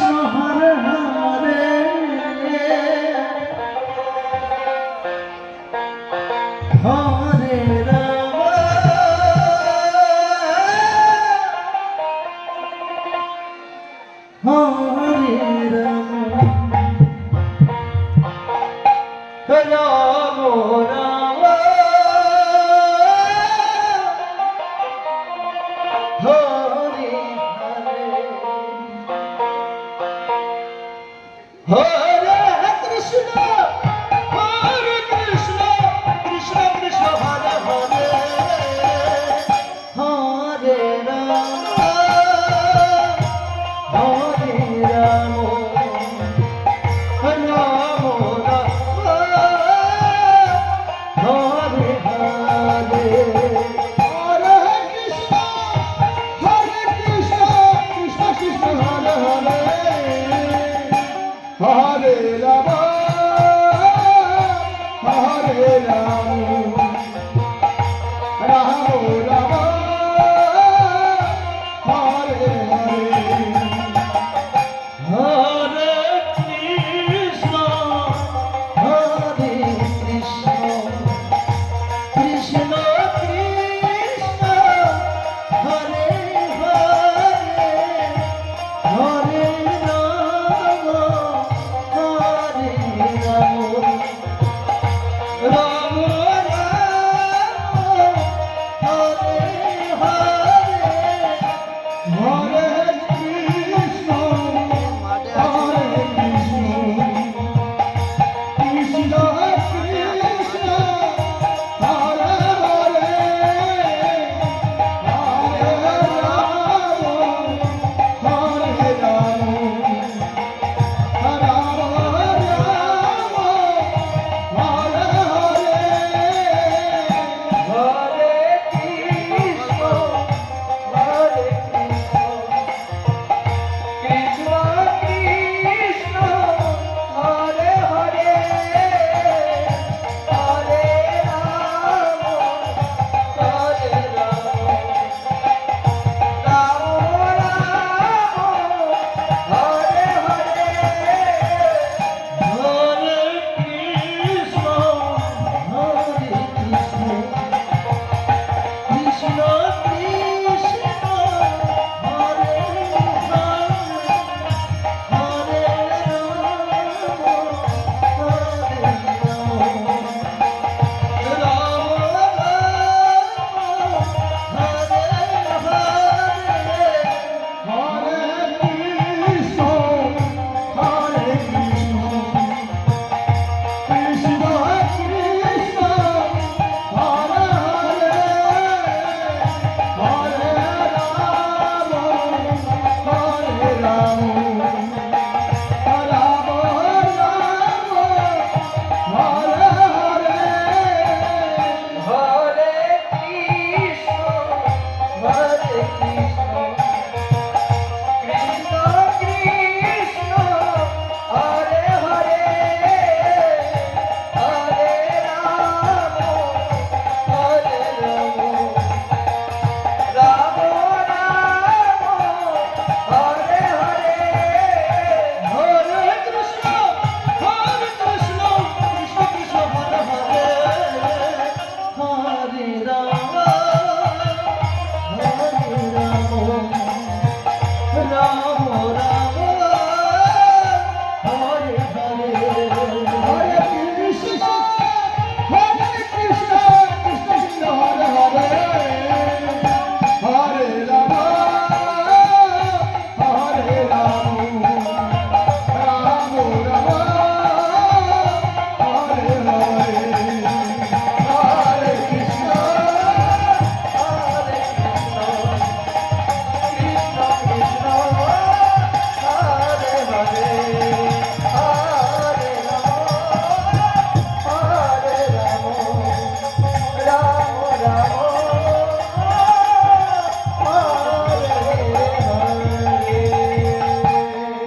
Hare Hare Hare Ram Hare Ram Ram Ram Hare Hare Hare Krishna Krishna Krishna Hare Hare Hare Ram Hare Ram Ram Ram Hare Hare Hare Krishna Krishna Krishna Hare Hare Hare Ram Hare Ram Ram Ram Hare Hare Hare Krishna Krishna Krishna Hare Hare Hare Ram Hare Ram Ram Ram Hare Hare